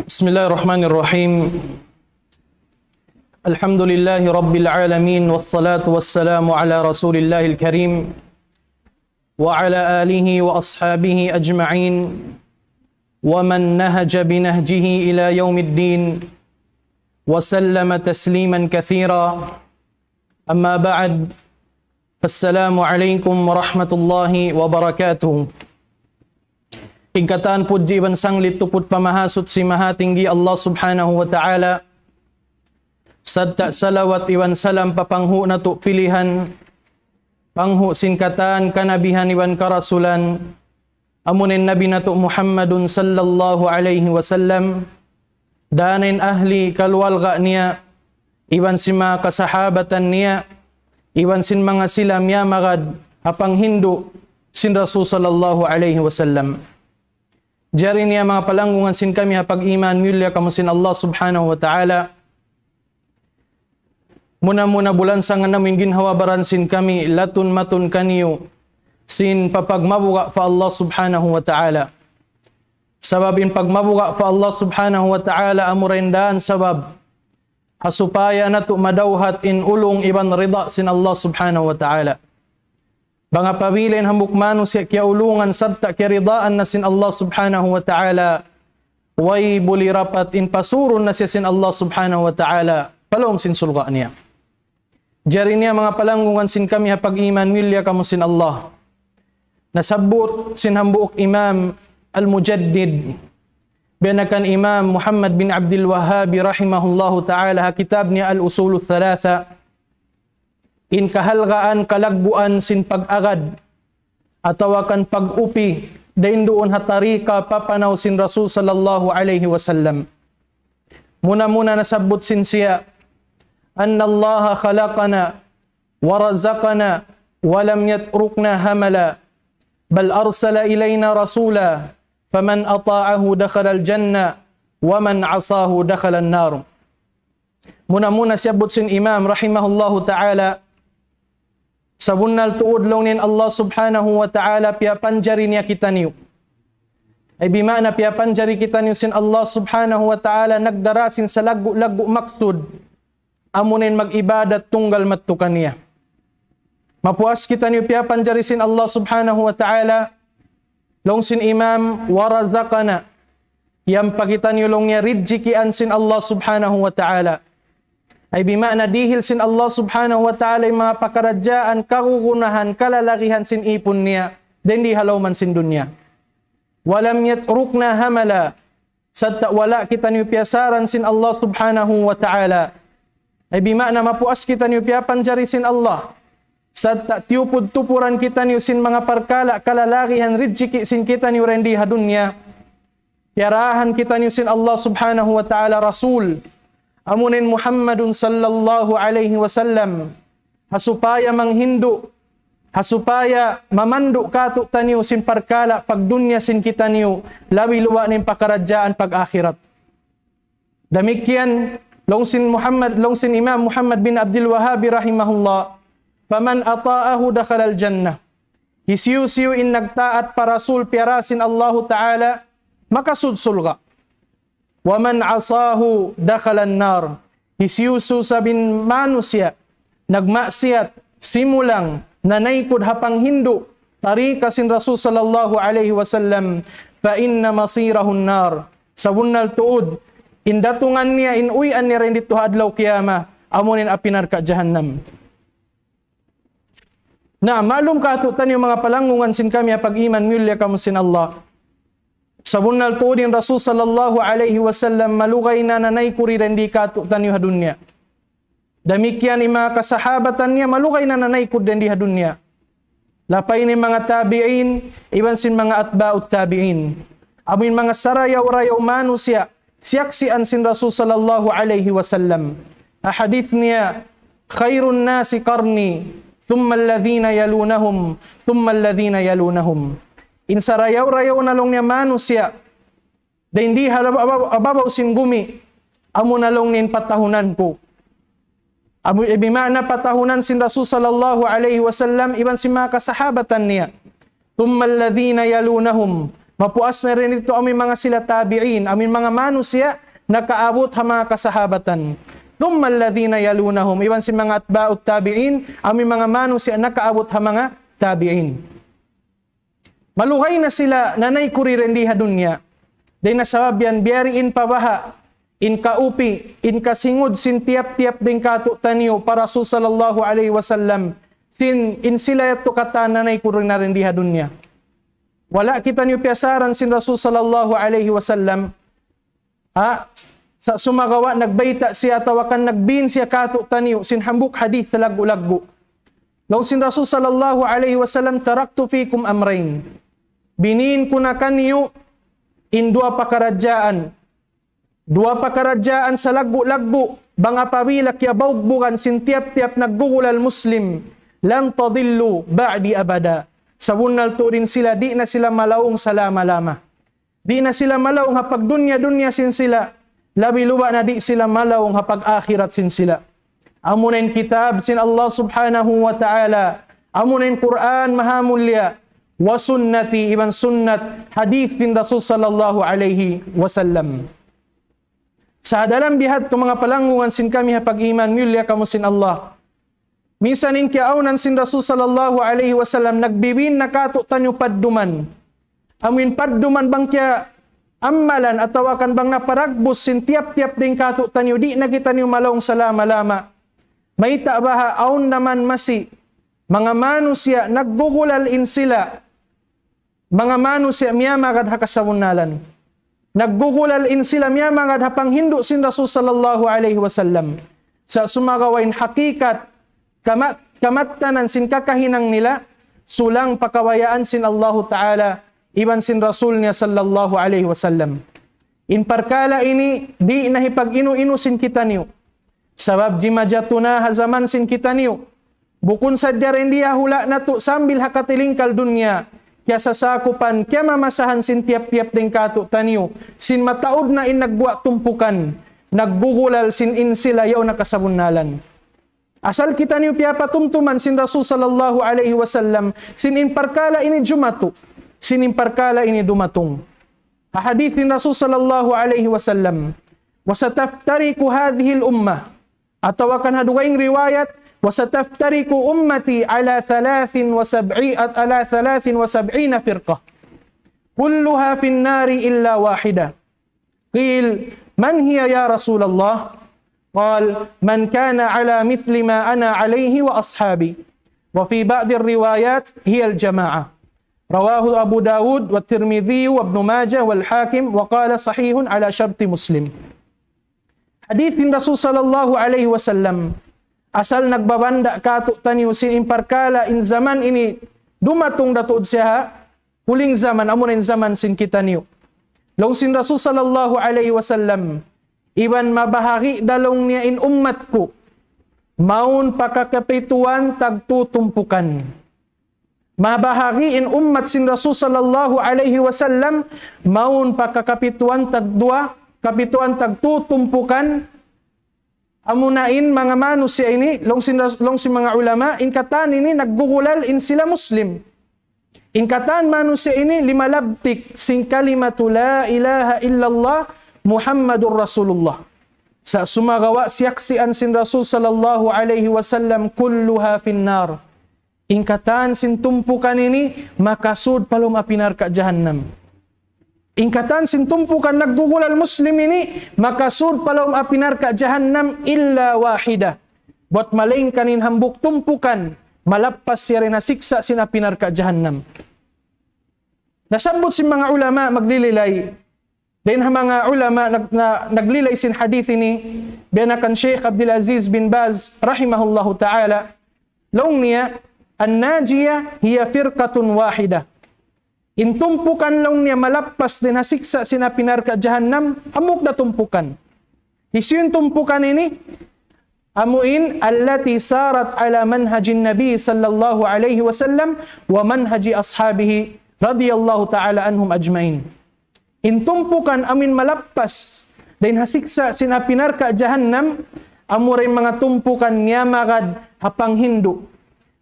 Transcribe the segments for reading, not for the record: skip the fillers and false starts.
بسم الله الرحمن الرحيم. الحمد لله رب العالمين والصلاة والسلام على رسول الله الكريم وعلى آله وأصحابه أجمعين ومن نهج بنهجه إلى يوم الدين وسلم تسليما كثيرا. أما بعد، فالسلام عليكم ورحمة الله وبركاته. Ingkatan pud jiban sanglit tupud pamahasot si mahatinggi Allah subhanahu wa ta'ala. Sadta salawat iwan salam papanghu na tu pilihan, panghu singkatan kanabihan iwan karasulan, amunin nabi na tu Muhammadun sallallahu alaihi wasallam, danin ahli kalwalga niya, iwan si mga kasahabatan niya, iwan sin mga silam ya magad, apang Hindu, sin Rasul sallallahu alaihi wasallam. Jari niya mga palanggungan sin kami hapag iman mulya kamo sin Allah subhanahu wa ta'ala. Muna bulan sa nga namin ginhawabaran sin kami latun matun kaniyo sin papagmabuga fa Allah subhanahu wa ta'ala. Sababin pagmabuga fa Allah subhanahu wa ta'ala amurendaan sabab hasupaya na tu madawhat in ulong iban rida sin Allah subhanahu wa ta'ala. Banga pabilin hambukmano siya kya ulungan sadta kya ridaan na sin Allah subhanahu wa ta'ala. Way bulirapat in pasurun na siya sin Allah subhanahu wa ta'ala. Palom sin sulga niya. Jari niya mga palanggungan sin kami hapag iman milya kamo sin Allah. Nasabot sin hambuok Imam Al-Mujaddid. Binakan Imam Muhammad bin Abdul Wahhab rahimahullahu ta'ala ha kitab niya Al-Usulu Thalatha. In kahalgaan kalagbuan sin pag-agad atawakan pag-upi dain doon hatarika papanaw sin Rasul sallallahu alaihi wasallam. Muna nasabot sin siya anna Allah khalaqana wa razaqana wa lam yatrukna hamala bal arsala ilayna rasula faman ata'ahu dakhala al-janna wa man 'asahu dakhala an-nar. Muna sabot sin Imam rahimahullahu ta'ala sa bunal tuod long nin Allah subhanahu wa ta'ala piapanjari niya kita niyo. Ay bimana piapanjari kita niyo sin Allah subhanahu wa ta'ala nagdarasin sa lagu maksud amunin mag-ibadat tunggal mattukan niya. Mapuas kita niyo piapanjari sin Allah subhanahu wa ta'ala long sin Imam warazakana yang pagitan niyo long niya ridjikian sin Allah subhanahu wa ta'ala. Ay bimana dihil sin Allah subhanahu wa ta'ala yung mga pakaradyaan, kagugunahan, kalalakihan sin ipon niya, then di halaw man sin dunya. Walam yatrukna hamala, sadta wala kita niyo piyasaran sin Allah subhanahu wa ta'ala. Ay bimana mapuas kita niyo piyapanjari sin Allah, sadta tiyupod tupuran kita niyo sin mga parkala, kalalakihan, ridjiki sin kita niyo rendi ha dunya. Yarahan kita niyo sin Allah subhanahu wa ta'ala Rasul, amunin Muhammadun sallallahu alaihi wasallam hasupaya manghindu hasupaya mamandu kato taniyo sin parkala pagdunya sin kita niyo lawi luwa nin pakaradyaan pag akhirat. Damikyan long sin Imam Muhammad bin Abdul Wahhab rahimahullah faman ata'ahu dakhala al-jannah. Hisiu in nagtaat para rasul piarasin Allah ta'ala makasudsulga. Waman asahu dakhalan nar. Hisiusu sabin manusia nagmaksiat simulang nanaykod hapang Hindu tarika sin Rasul sallallahu alaihi wasallam fa inna masirahun nar. Sa bunal tuod indatungan niya inuyan niya rin dito adlaw kiyama amunin apinar ka jahannam. Na malum katutan yung mga palangungan sin kami pag iman mulya kamo sin Allah. Sa bunal tuodin Rasul sallallahu alaihi wasallam malugay na nanay kuri rendi katutan yung hadunya. Damikyan yung mga kasahabatan niya malugay na nanay kuri rendi hadunya. Lapay ni mga tabi'in, iban sin mga atba'ut tabi'in. Amin mga sarayaw-rayaw manusia, siyaksian sin Rasul sallallahu alaihi wasallam. Hadith niya, khairun nasi qarni, thumma alladhina yalunahum, thumma alladhina yalunahum. Insarayaw-rayaw na long niya manusia, da hindi ababaw sin gumi, amo na long nin patahunan ko. Amo ibimana patahunan sin Rasul sallallahu alaihi wasallam, iban si mga kasahabatan niya. Thumma alladhina yalunahum, Mapuas na rin ito amin mga sila tabi'in, amin mga manusya, nakaabot ha mga kasahabatan. Thumma alladhina yalunahum, iwan si mga atba'ut tabi'in, amin mga manusya, nakaabot ha mga tabi'in. Maluhay na sila, nanay kurirendiha dunya. Day nasababyan, biyariin pabaha, in kaupi, in kasingod, sin tiap-tiap din kato taniyo, para Rasul sallallahu alaihi wasallam, in sila yato kata nanay kurirendiha dunya. Wala kita niyo piyasaran sin Rasul sallallahu alaihi wasallam. Sa sumagawa nagbayta siya tawakan nagbin siya kato taniyo sin hambuk hadith talaggo-laggo. Law sin Rasul sallallahu alaihi wasallam taraktu fikum amrayn. Binin ko na kaniyo in dua pakarajaan. Dua pakarajaan sa laggo-laggo banga pawilak ya baugbugan sin tiap-tiap naggugulal muslim lang tadillu ba'di abada. Sa bunal to rin sila, di na sila malaong salama-lama. Di na sila malaong hapag dunya-dunya sin sila. Labi-luba na di sila malaong hapag akhirat sin sila. Amunin kitab sin Allah subhanahu wa ta'ala. Amunin Quran mahamulya. Wa sunnati iban sunnat hadith bin Rasul sallallahu alaihi wasallam. Sa dalam bihat to mga palangungan sin kami hapag iman, mulya kamo sin Allah. Minsan in kiaunan sin Rasul sallallahu alaihi wasallam nagbibin nakato tanyo padduman. Amin padduman bang kya amalan atawakan bang naparagbos sin tiap-tiap din kato tanyo di na kita niyo malong salama-lama. May tabaha aun naman masi mga manusya naggugulal in sila. Mga manusya miyamagad hakasawunalan. Naggugulal in sila miyamagad hapang hindu sin Rasul sallallahu alaihi wasallam. Sa sumagawain hakikat kamatanan sin kakahinang nila, sulang pakawayaan sin Allahu Ta'ala, iban sin Rasul niya sallallahu alaihi wasallam. In parkala ini, di nahipag inu-inu sin kita niyo. Sabab jimajatuna hazaman sin kita niyo. Bukun sadya rin diya hula na to, sambil hakatilingkal dunya, kya sasakupan, kya mamasahan sin tiap-tiap din kato taniyo, sin mataod na in nagbuwa tumpukan, nagbugulal sin in sila yaw nakasabunalan. Asal kita niyo piyapatumtuman sin Rasul sallallahu alaihi wasallam sin imparkala ini jumatu sin imparkala ini dumatong. Hadithin Rasul sallallahu alaihi wasallam wasataftariku hadhihi al-ummah atawakan hadugaing riwayat wasataftariku ummati ala 73 firqah kulluha fin nari illa wahida. Qil man hiya ya Rasulullah? قال من كان على مثل ما أنا عليه وأصحابي وفي بعض الروايات هي الجماعة رواه أبو داود والترمذي وابن ماجه والحاكم وقال صحيح على شرط مسلم. Hadith bin Rasul sallallahu alaihi wasallam asal nagbabanda kato taniyo sin imparkala in zaman ini dumatong datuod siya huling zaman amunin zaman sin kita niyo. Long sin Rasul sallallahu alaihi wasallam iban mabahagi dalong niya in ummat ko, maun pakakapituan tagtutumpukan. Mabahagi in ummat sin Rasul sallallahu alaihi wasallam, maun pakakapituan kapituan tagtutumpukan. Amunain mga manusya ini, long si mga ulama, in katan ini naggugulal in sila Muslim. In katan manusya ini limalabtik sin kalimatu la ilaha illallah Muhammadur Rasulullah. Sa sumagawa siyaksian sin Rasul sallallahu alaihi wasallam kulluha finnar. Ingkatan sin tumpukan ini makasud palom apinar ka jahannam. Ingkatan sin tumpukan naggugulal muslim ini makasud palom apinar ka jahannam illa wahida. Buat maling kanin hambuk tumpukan malappas siya rin nasiksa sin apinar ka jahannam. Nasabot si mga ulama maglililay. Then mga ulama naglilay sin hadith ini binakan Sheikh Abdul Aziz bin Baz rahimahullahu ta'ala long niya an-najiyah hiya firqatun wahida. Intumpukan long niya malappas din hasiksa sinapinar ka jahannam amok na tumpukan. Isyun tumpukan ini amuin allati sarat ala manhajin nabi sallallahu alaihi wasallam wa manhaji ashabihi radiyallahu ta'ala anhum ajmain. Intumpukan amin malappas din hasiksa sinapinar ka jahannam amuray mga tumpukan niya magad hapang hindu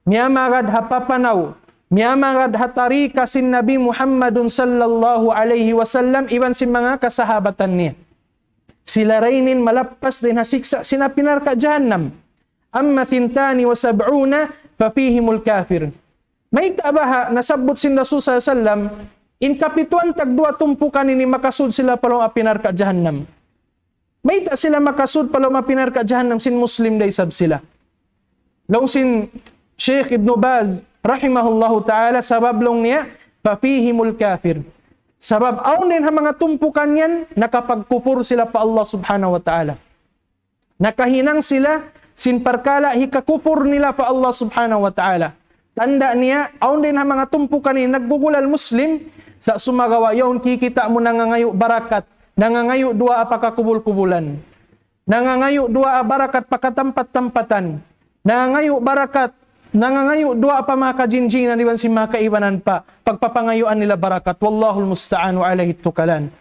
niya magad hapapanaw Miyamagad hatari kasin Nabi Muhammadun sallallahu alaihi wasallam iban si mga kasahabatan niya. Sila rainin malappas din hasiksa sina pinarka jahannam. Amma thintani wa sab'una fafihimul kafir. May tabaha nasabot sin Rasul sallallahu alaihi wasallam in kapituan tagdua tumpukan ini makasud sila palong apinarka jahannam. May ta sila makasud palong apinarka jahannam sin Muslim day sab sila. Long sin Sheikh Ibn Baz rahimahullahu ta'ala, sabab long niya, papihimul kafir. Sabab aun din ha mga tumpukan yan, nakapagkupur sila pa Allah subhanahu wa ta'ala. Nakahinang sila, sinparkala, hikakupur nila pa Allah subhanahu wa ta'ala. Tanda niya, aun din ha mga tumpukan yan, nagbugulal Muslim, sa sumagawa yaon kikita mo nangangayo barakat, nangangayo dua apakakubul-kubulan, nangangayo dua barakat pakatampat-tampatan, nangangayo barakat, nangangayo dua pa mga kajinjinan diban si mga kaibanan pa pagpapangayuan nila barakat. Wallahul musta'an wa alaihi tukalan.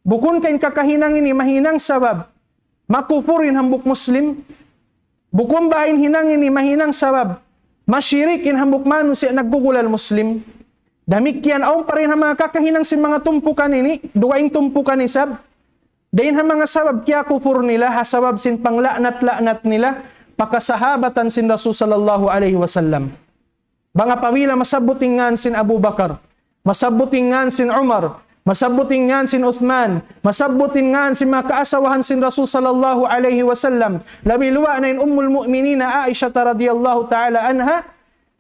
Bukun kain kakahinang ini mahinang sabab makupurin hambuk Muslim. Bukun bahin hinang ini mahinang sabab masyirikin hambuk manusia naggugulal Muslim. Damikian aon pa rin ang mga kakahinang si mga tumpukan ini, duwaing tumpukan isab. Dahin ang mga sabab kaya kupur nila, hasabab sin panglaknat-laknat nila, pakasahabatan sin Rasul sallallahu alaihi wasallam. Banga pawila masabutingan sin Abu Bakar, masabutingan sin Umar, masabutingan sin Uthman, masabutingan sin mga kaasawahan sin Rasul sallallahu alaihi wasallam. Labi luwa na in Ummul Mu'minina Aisha radhiyallahu ta'ala anha,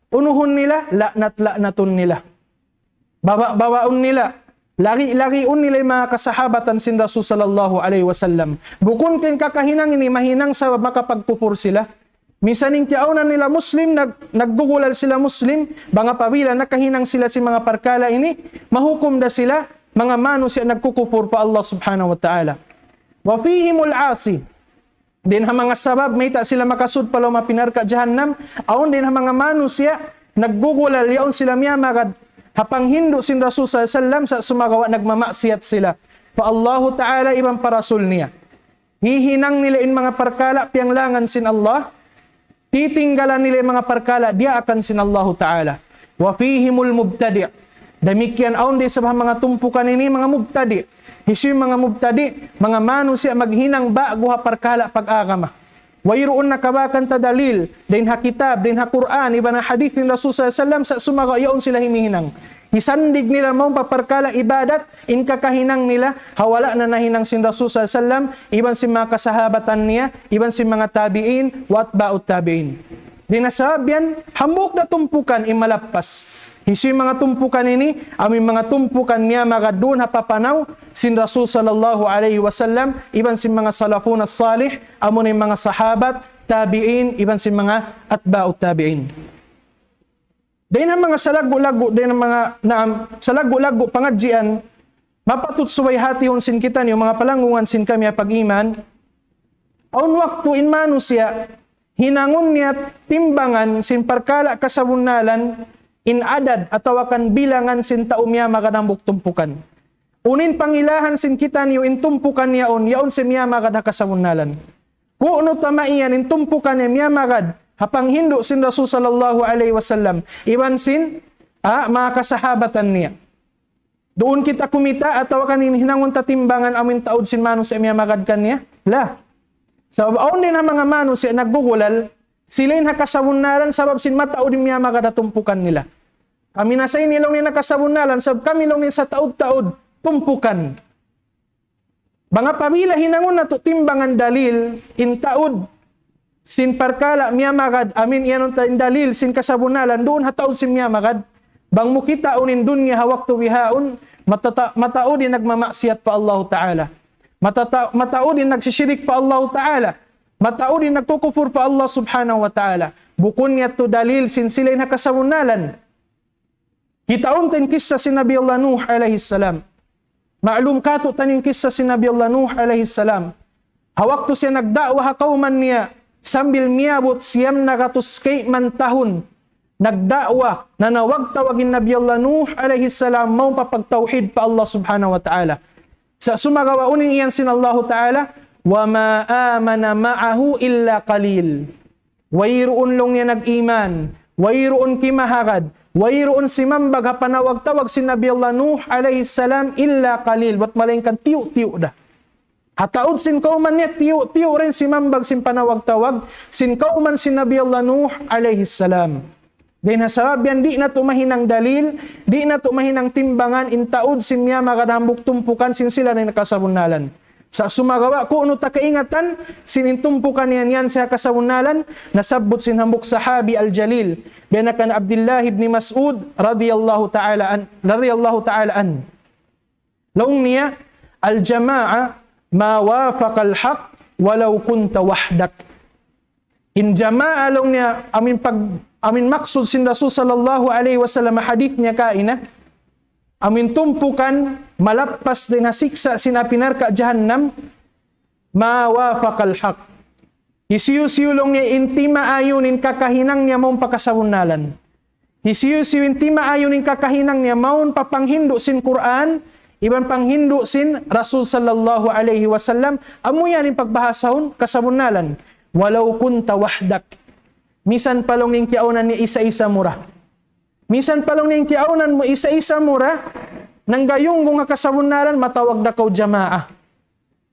unuhun nila, laknat-laknatun nila. Babaun nila, lagi-lagiun nila yung mga kasahabatan sin Rasul sallallahu alaihi wasallam. Bukun kin kakahinang ini mahinang sa makapagkupur sila. Minsaning kiaunan nila Muslim, naggugulal sila Muslim, banga pabila nakahinang sila si mga parkala ini, mahukom da sila, mga mano siya nagkukupur pa Allah subhanahu wa ta'ala. Wa fihimul asi. Din ha mga sabab, may ta sila makasud palaw mapinarka jahannam, aon din ha mga mano siya, naggugulal, yaon sila miyamagad, hapang hindu sin Rasul sallallahu alaihi wasallam sa sumagawa nagmamaksiyat sila. Fa Allahu ta'ala ibang parasul niya. Hihinang nila in mga parkala pianglangan sin Allah. Titinggalan nila yung mga parkala dia akan sin Allahu ta'ala. Wa fihimul mubtadi'. Demikian aun di sa mga tumpukan ini mga mubtadi'. Hisi mga mubtadi', mga manusia maghinang bago ha parkala pag-agama. Wayroon na kabakan ta dalil, din ha kitab, din ha Quran, iba na hadith ni Rasul sallallahu alaihi wasallam sa sumaga yaon sila himihinang. Hisandig nila mong paparkala ibadat, in kakahinang nila, hawala na nahinang sin Rasul sallallahu alaihi wasallam, iban si mga kasahabatan niya, iban si mga tabi'in, wat ba'ut tabi'in. Dinasabab yan, hambuk na tumpukan imalappas. Hisi mga tumpukan ini, aming mga tumpukan niya magadun hapapanaw, sin Rasul sallallahu alaihi wasallam, iban si mga salafun as-salih, amon yung mga sahabat, tabi'in, iban si mga atba'ut tabi'in. Dahil ang mga salago-lago, dahil ang mga salago-lago pangadjian, mapatutsuway hatihon sin kita niyo, mga palangungan sin kami pag-iman, aun waktu in manusya, hinangon niya timbangan sin parkala kasabunalan, in adad atawakan bilangan sin taumya magadambuk tumpukan. Unin pangilahan sin kita niyo in tumpukan yaon si miya magad kasabunalan. Kuno tamaiyan in tumpukan niya miya magad, hapang hindu sin Rasul sallallahu alaihi wasallam, iban sin mga kasahabatan niya. Doon kita kumita at tawakan hinangon tatimbangan amin taod sin manus sa magad kanya? La. Sabab aon din ang mga manus sa naggugulal, sila yung nakasabunalan sabab sin mataod niya magad tumpukan nila. Kami na sa inilong ni nakasabunalan sabab kami long ni sa taod-taod tumpukan. Banga pamila hinangon na to timbangan dalil in taod sin parkala miyamagad, amin yanon ta dalil sin kasabunalan, doon hataod sin miyamagad, bang mukita unin dunya hawak tu wihaun, mataod din nagmamaksiyat pa Allah Ta'ala. Mataod din nagsisyirik pa Allah Ta'ala. Mataod din nagkukufur pa Allah Subhanahu wa Ta'ala. Bukun niya to dalil sin sila yung kasabunalan. Kitaon tin kissa si Nabi Allah Nuh alaihi salam. Ma'lum kato tanin kissa si Nabi Allah Nuh alaihi salam. Hawak to siya nagda'wa ha kauman niya, sambil miyabot siyam nagatuskay man tahun, nagda'wa na nawag-tawagin Nabi Allah Nuh alaihi salam mau papagtauhid pa Allah subhanahu wa ta'ala. Sa sumagawa unin iyan sin Allah ta'ala, wa ma amana ma'ahu illa qalil. Wayroon long niya nag-iman, wayroon kimahagad, Wayroon si mambag ha panawag-tawag si Nabi Allah Nuh alayhi salam illa qalil. Wat malingkan tiyo-tiyo da. Hataod sin kauman niya, tiyo rin si mambag sin panawag-tawag, sin kauman si Nabi Allah Nuh alayhi salam. Dahil nasabab yan, di na tumahinang dalil, di na tumahinang timbangan, intaod sin niya makadambok tumpukan sin sila na nakasabunalan. Sa sumagawa ko ano takaingatan, sinintumpukan yan sa kasabunalan, nasabot sin hambok sahabi al-jalil, binakan Abdullah ibn Mas'ud radiyallahu ta'ala an. Laong niya, al-jama'a ma wafaqa al-haq walau kunta wahdak. In jama'a long niya amin maksud sin Rasul sallallahu alaihi wasallam hadith niya kaina amin tumpukan malapas din hasiksa sin apinarka jahannam ma wafaqa al-haq. Isiyu-siyu long niya inti maayunin kakahinang niya maun pakasabunalan. Isiyu-siyu inti maayunin kakahinang niya maun papanghindo sin Quran, iban panghindo sin Rasul sallallahu alaihi wasallam, amo yan yung pagbahasahon kasabunalan. Walau kunta wahdak. Misan palong ning kiaunan ni isa-isa mura. Misan palong ning kiaunan mo isa-isa mura, nang gayong nga kasabunalan matawag da kaw jamaah.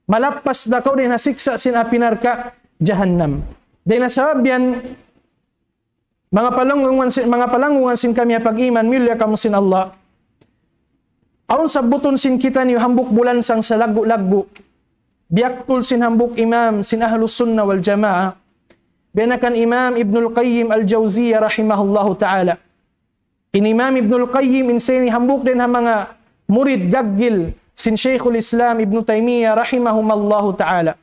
Malapas da kaw din hasiksa sin apinarka jahannam. Dahil nasabab yan, mga palangungan sin kami pag-iman, milya kamo sin Allah. Aun sabuton sin kita ni hambuk bulan sang sa lagu-lagu. Biaktul sin hambuk imam sin ahlus sunnah wal jamaah. Binakan Imam Ibnul Qayyim al-Jawziyah rahimahullahu ta'ala. Imam Ibnul Qayyim insani hambuk din ha mga murid gaggil sin Sheikhul Islam Ibn Taymiyyah rahimahumallahu ta'ala.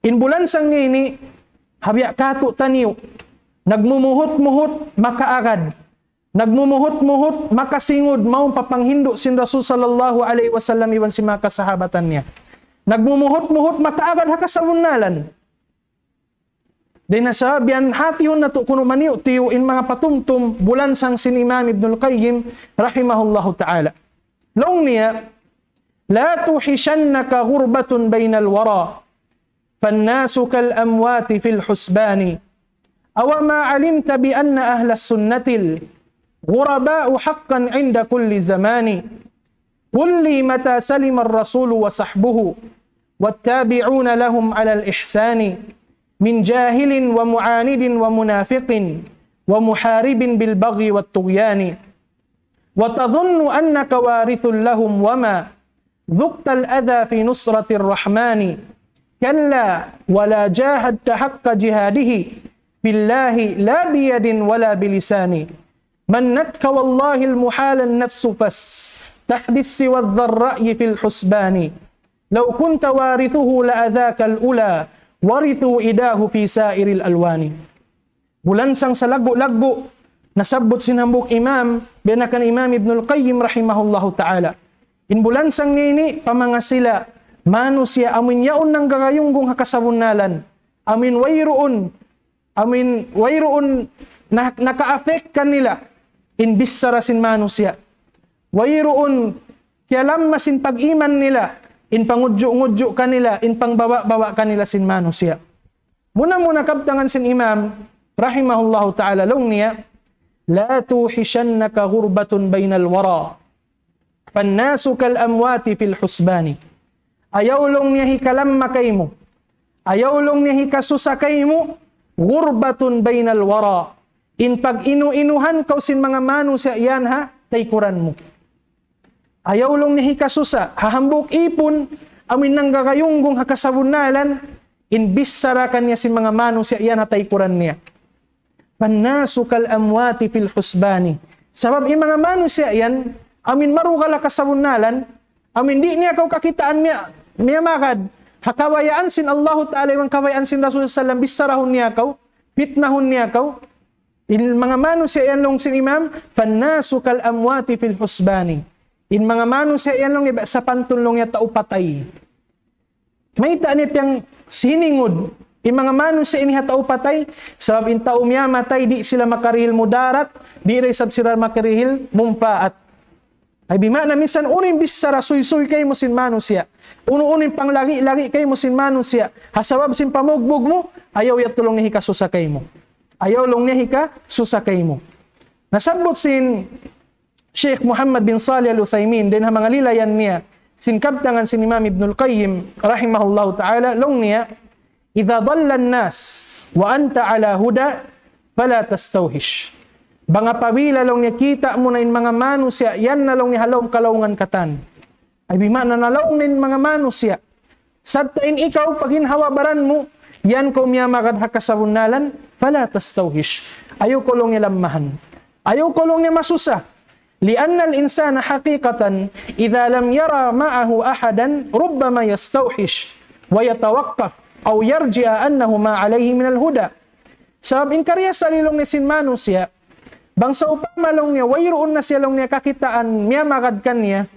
Bulan sang ngini, habya kato taniyo, nagmumuhot-muhot makaagad. Nagmumuhot-muhot makasingod maong papanghindo sin Rasul sallallahu alaihi wasallam iwan si mga kasahabatan niya. Nagmumuhot-muhot makaagad hakasabunalan. Dahil nasabihan hatihon na to kuno maniyo tiyo in mga patumtum bulan sang sin Imam Ibnul Qayyim rahimahullahu ta'ala. Long niya, la tuhishannaka ghurbatun bainal wara fannasu kal amwati fil husbani aw ma alimta bi anna ahla sunnatil ghuraba'u haqqan 'inda kulli zamani qul li mata salima ar-rasul wa sahbuhu wattabi'una lahum 'ala al-ihsani min jahilin wa mu'anidin wa munafiqin wa muharibin bil baghi wat tughyani wa tadhunnu annaka warithul lahum wa ma dhuqta al-adha fi nusratir rahmani kalla wa la jahadta haqqa jihadihi billahi la biyadin wa la bilisani mannatka wallahi al-muhala an-nafsu fas tahdis siwa adh-dharra'i fil husbani law kunta warithuhu la adhaka al-ula warithu idahu fi sairil alwani. Bulansang sa lagu-lagu nasabot sinambok imam binakan Imam Ibnul Qayyim rahimahullahu ta'ala. Bulansang nini pamangasila manusia amin yaon ng gagayunggong hakasabunalan. Amin wayroon naka-affect kanila bisarasin manusia. Wayroon kialam masin pag-iman nila pangudyo-ngudyo kanila, pangbawa-bawa kanila sin manusia. Muna kabtangan sin Imam, rahimahullahu ta'ala, long niya, la tuhishannaka ghurbatun bainal wara, fannasu kal amwati fil husbani. Ayaw long niya hikalamma kay mo, ayaw long niya hikasusakay mo, ghurbatun bainal wara. Pag inu-inuhan kaw sin mga manusia yan ha, taykuran mo. Ayaw long ni hikasusa, hahambok ipon, amin nang gagayunggong hakasabunalan, bisarakan niya si mga manusia yan hatay kuran niya. Pannasu kal amwati fil husbani. Sabab yung mga manusia yan, amin marugal hakasabunalan, amin di niya kaw kakitaan niya makad, hakawayaan sin Allah Ta'ala, yung kawayaan sin Rasul Sallam, bisarahon niya kaw, fitnahon niya kaw, mga manusia yan long sin Imam, pannasu kal amwati fil husbani. Mga manusia yan long sa pantulong niya taupatay. May taanip yung siningod. Mga manusia ini taupatay, sabab in taum niya matay, di sila makarihil mudarat, di resab sila makarihil mumpaat. Ay bima na minsan unin bisara suy-suy kay mo sin manusia. Uno-unin pang lagi-lagi kay mo sin manusia. Hasabab sin pamugbog mo, ayaw ya tulong ni hika susakay mo. Ayaw long niya hika susakay mo. Nasabot sin Sheikh Muhammad bin Salih Al-Uthaymin din ha mga lilayan niya sinkabtangan sin Imam Ibn Al-Qayyim rahimahullahu ta'ala long niya idha dhalla an-nas wa anta ala huda fala tastawhish. Banga pabila long niya kita mo na in mga manusya yan na long ni halom kalaungan katan. Ay bima na nalaong nin mga manusya. Sadtain ikaw paginhawabaran mo yan ko miya makadhakasabunalan fala tastawhish. Ayaw ko long niya lamahan. Ayaw ko long niya masusa. لأن الإنسان حقيقة إذا لم يرى معه أحدا ربما يستوحش ويتوقف أو يرجع أنه ما عليه من الهدى. Sabab in karya sa lilong ni sin manusya, bang sa upama long niya, wayroon na siya long niya kakitaan, miya makadkan niya,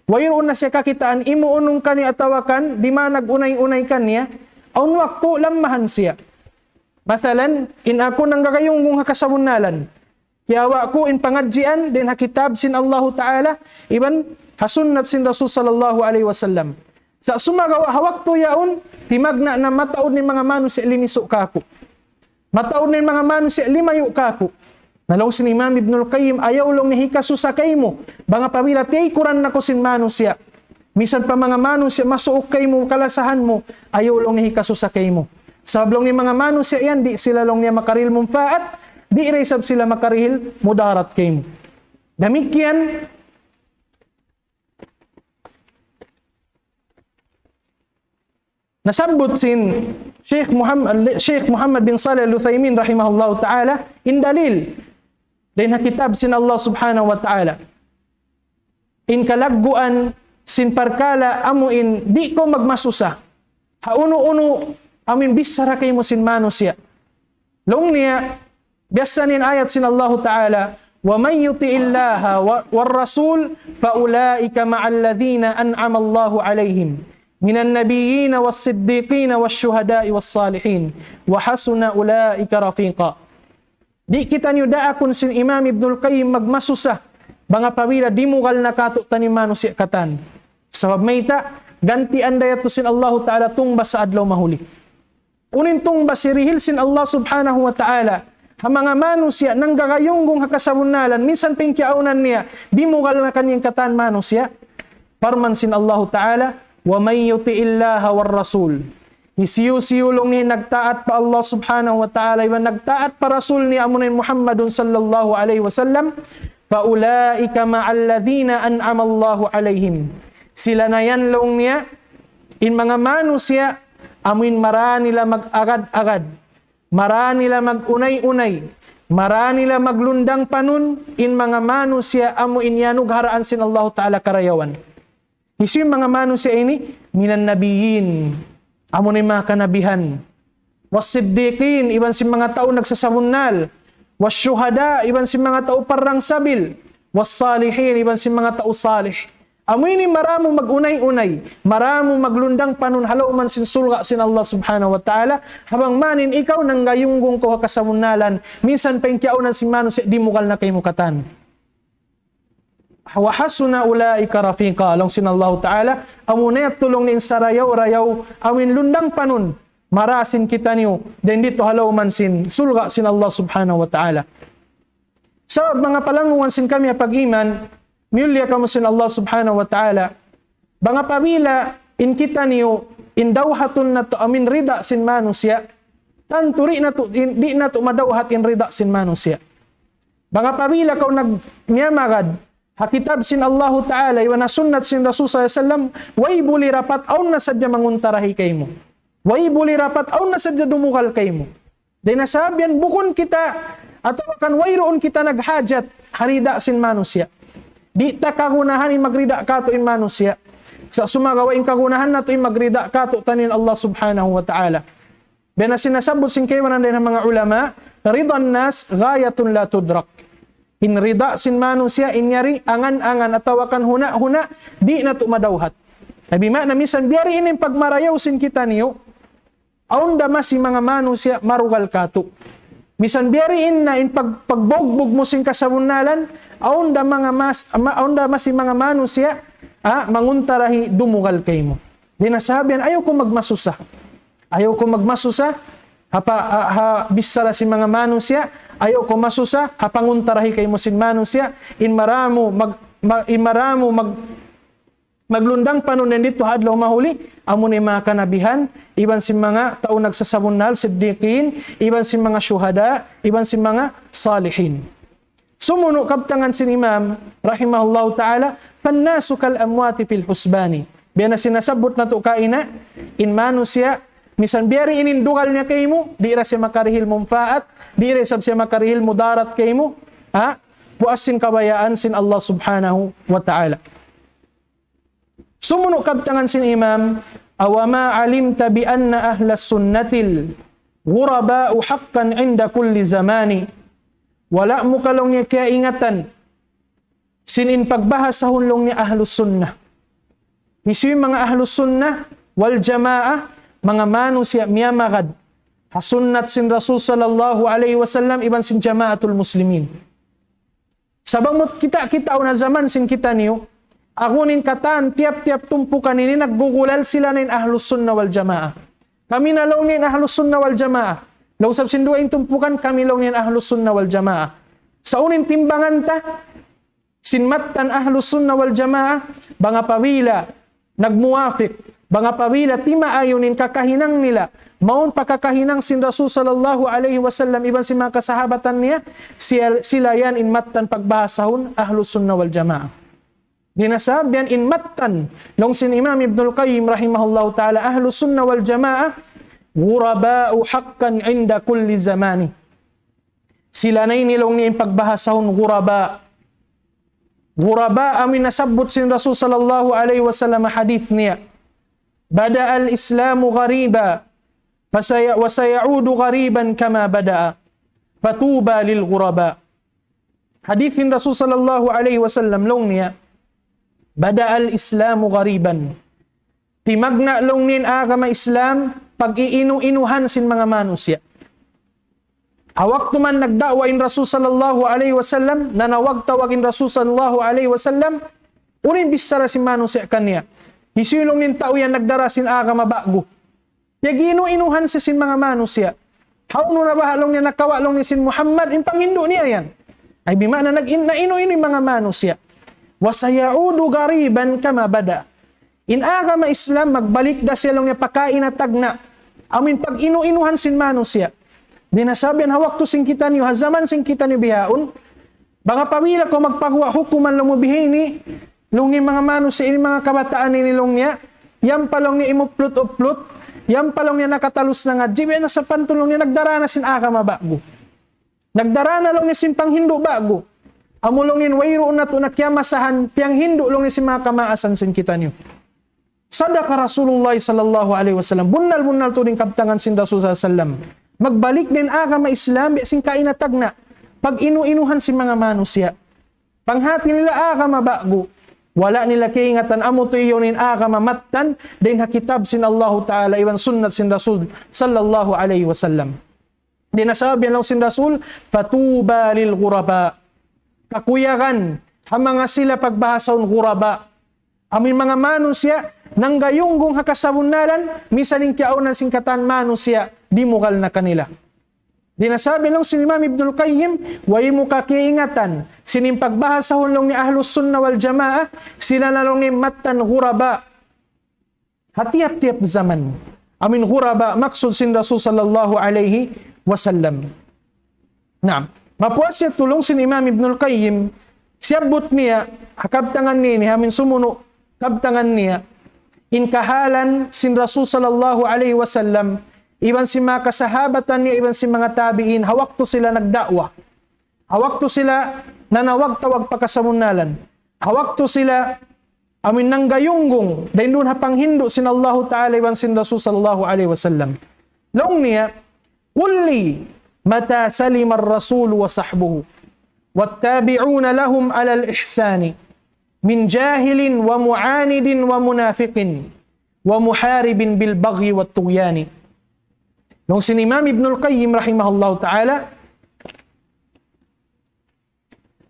wayroon na siya kakitaan, imuunong ka niya atawakan, di man nagunay-unay ka niya, aun wakto lamahan siya. Mathalan, in ako nang gagayong kong hakasabunalan, yawa ko in pangadjian din hakitab sin Allah Ta'ala iban hasunnat sin Rasul sallallahu alaihi wasallam. Sa sumagawa hawak to yaon timagna na mataod ni mga manusya limiso kako. Mataod ni mga manusya limayo kako. Nalong sin Imam Ibn Al-Qayyim ayaw long ni hikasusakay mo. Banga pabila tay kuran nako sin manusya. Misan pa mga manusya masuok kay mo kalasahan mo ayaw long ni hikasusakay mo. Sablong ni mga manusya yan di sila long niya makaril mong faat. Di iresab sila makarihil, mudarat kayo. Damikian, nasabot sin Sheikh Muhammad bin Salih Al-Uthaymin rahimahullahu ta'ala in dalil din kitab sin Allah subhanahu wa ta'ala. In kalagguan sin parkala amuin di ko magmasusa. Hauno-uno amin bisara kayo mo sin manusya. Long niya biasa nin ayat sin Allah Ta'ala wa man yuti'illaha war rasul fa ulaika ma'al ladzina an'ama Allahu 'alaihim minan nabiyyin was siddiqin was syuhada'i was salihin wa hasuna ulaika rafiqa. Di kita niyo daakon sin Imam Ibn Al-Qayyim magmasusa banga pawila di mugal na kato tanim manusya katan. Sabab mayta ganti andaya to sin Allah Ta'ala tungba sa adlaw mahuli. Unin tungba sirihil sin Allah Subhanahu wa Ta'ala ang mga manusya nang gagayunggong hakasabunalan, minsan pingkiaunan niya, di mo na kaniyang katan manusya. Parman sin Allah Ta'ala, wa may yuti'illaha war rasul. Isiyu-siyulong ni nagtaat pa Allah Subhanahu wa Ta'ala, iwan nagtaat pa Rasul ni amunin Muhammadun sallallahu alaihi wasallam, fa ulaika ma'alladhina an'ama Allahu alaihim. Sila na yan long niya, in mga manusya, amuin mara nila mag-agad-agad. Mara nila mag-unay-unay, mara nila maglundang panun, in mga manusya amo inyanug haraan sin Allah Ta'ala karayawan. Isu yung mga manusya ini, minan nabiyin, amo ni mga kanabihan, was siddiqin, iban si mga tao nagsasamunal, was syuhada, iban si mga tao parang sabil, was salihin, iban si mga tao salih. Amo ini maramo magunay-unay, maramo maglundang panun halaw man sin sulga sin Allah Subhanahu wa Ta'ala, habang manin ikaw nang gayunggong ko kasamunalan, minsan pa inkiaunan si manus di mukal na kay mukatan. Wa hasuna ulaika rafiqa, long sin Allah Ta'ala, amo na tulong nin sarayaw-rayaw, awin lundang panun, marasin kita niyo, den dito halaw man sin sulga sin Allah Subhanahu wa Ta'ala. So, mga palangungan sin kami pag-iman, miulya kamo sin Allah Subhanahu wa Ta'ala, banga pabila in kita niyo in dawhatun na to amin rida sin manusya, tanturi na to di na to madawhat in rida sin manusya. Banga pabila kau nagmiyamagad hakitab sin Allah Ta'ala iwan na sunnat sin Rasul sallallahu alaihi wasallam, way buli rapat aun na sadya manguntarahi kay mo, way buli rapat aun na sadya dumukal kay mo. Dahil nasabihan bukon kita atau kan wayroon kita naghajat harida sin manusya. Di ta kagunahan in magrida kato in manusya. Sa sumagawain kagunahan na to in magrida kato tanin Allah Subhanahu wa Ta'ala. Bena sinasabot sin kaywanan din ng mga ulama, ridan nas ghayatun la tudrak. In rida sin manusya inyari angan-angan at tawakan huna-huna di na to madawhat. Ay bima na misan biyari inin pagmarayaw sin kita niyo, aun dama si mga manusya marugal kato. Misan biyariin na in pagbogbog mo sing kasabunalan, aun da si mga manusya, manguntarahi dumugal kay mo. Di nasabihan, ayaw ko magmasusa. Ayaw ko magmasusa, bisara si mga manusya, ayo ko masusa hapanguntarahi kay mo sin manusia in maramo maglundang panunan dito hadlaw mahuli amo ni mga kanabihan iban si mga tao nagsasamunal siddiqin iban si mga syuhada iban si mga salihin. Sumuno kabtangan sin Imam rahimahullahu taala fannasu kal amwati fil husbani biya na sinasabot na to kaina in manusia misan biyari inindugal niya kay mo di ra siya makarihil mumfaat di ra siya makarihil mudarat kay mo puasin kabayaan sin Allah subhanahu wa ta'ala. Sumuno kabtangan sin Imam awama alimta bi anna ahlas sunnatil ghuraba'u haqqan 'inda kulli zamani wala mo kalong niya kaya ingatan sinin pagbahas sa hunlong ni ahlus sunnah isi mga ahlus sunnah wal jamaah mga manusia miyamagad hasunnat sin Rasul sallallahu alaihi wasallam iban sin jamaatul muslimin sabang kita una zaman sin kita niyo akunin katan tiap-tiap tumpukan ini naggugulal sila nin ahlus sunnah wal jamaah. Kami na long nin ahlus sunnah wal jamaah. Law sab sinduain tumpukan kami long nin ahlus sunnah wal jamaah. Sa unin timbangan ta sinmatan ahlus sunnah wal jamaah banga pawila nagmuwafiq banga pawila tima ayunin kakahinang nila maun pakakahinang sin Rasul sallallahu alaihi wasallam iban si mga kasahabatan niya sila yan inmatan pagbahasahon ahlus sunnah wal jamaah. Dinasabihan in mattan long sin Imam Ibnul Qayyim rahimahullahu ta'ala ahlus sunnah wal jamaah ghuraba'u haqqan 'inda kulli zamani sila na inilong ni pagbahasahon ghuraba amin nasabot sin Rasul sallallahu alaihi wasallam hadith niya bada al islamu ghariba wa sayaudu ghariban kama bada'a fatuba lil ghuraba hadithin Rasul sallallahu alaihi wasallam long niya bada al-islamu ghariban. Timagna long nin agama Islam pag-iinu-inuhan sin mga manusia. Awak tuman nagdakwa in Rasul sallallahu alaihi wasallam nanawag tawagin Rasul sallallahu alaihi wasallam unin bisara si manusia kanya. Hisilong nin tao yan nagdara sin agama bago. Yag-iinu-inuhan sa sin mga manusia. Hauno na bahalong niya nakawalong ni sin Muhammad in panghindo niya yan. Ay bimana nag-inu-inu mga manusia. Wasayaudu gariban kama bada. In agama Islam magbalik da silong niya pakain at tagna. Amin pag inu-inuhan sin manusia. Dinasabihan hawak to sing kita niyo hazaman sing kita niyo bihaon. Banga pamila ko magpagwa hukuman lumubihini lungi mga manusia ini mga kabataan ni nilong niya. Yam palong niya imuplot-uplot. Yam palong niya nakatalus na nga. Jibe na sa pantulong niya nagdara na sin agama bago. Nagdara na lang niya sin panghindo bago. Amulong nin wayro na to nakyamasahan tiyang hindo long ni si mga kamaasan sin kita niyo. Sadaka Rasulullah sallallahu alaihi wasallam. Bunnal to din kabtangan sin Rasul sallallahu alaihi wasallam. Magbalik din agama Islam bisin kainatag na pag inu-inuhan si mga manusia. Panghati nila agama bago. Wala nila kiingatan amo to iyonin agama mattan din hakitab sin Allah Ta'ala iwan sunnat sin Rasul sallallahu alaihi wasallam. Dinasabihan lang sin Rasul fatuba lil ghuraba. Kakuyakan, hamanga sila pagbahasahon ghuraba. Amin mga manusia, nang gayunggong hakasabunalan, misaning kiaunan singkatan manusia, di mukal na kanila. Dinasabi lang si Imam Ibnul Qayyim, way mo kakiingatan, sining pagbahasahon lang ni ahlus sunnah wal jamaah, sila na lang ni matan ghuraba. Hatiap-tiap zaman. Amin ghuraba, maksud sin Rasul sallallahu alaihi wasallam. Naam. Mapuas siya tulong sin Imam Ibnul Qayyim, siyabot niya, kabtangan niya, hamin sumuno, kabtangan niya, inkahalan sin Rasul sallallahu alaihi wasallam, iban si mga kasahabatan niya, iban si mga tabiin, hawak to sila nagdakwa. Hawak to sila nanawag-tawag pakasamunalan. Hawak to sila amin nang gayunggong, dahil doon hapang hindo sin Allah Ta'ala, iban sin Rasul sallallahu alaihi wasallam. Long niya, kulli mata salima ar-rasul wa sahbuhu wattabi'una lahum 'ala al-ihsani min jahilin wa mu'anidin wa munafiqin wa muharibin bil baghi wat tughyani. Nung sin Imam Ibnul Qayyim rahimahullahu ta'ala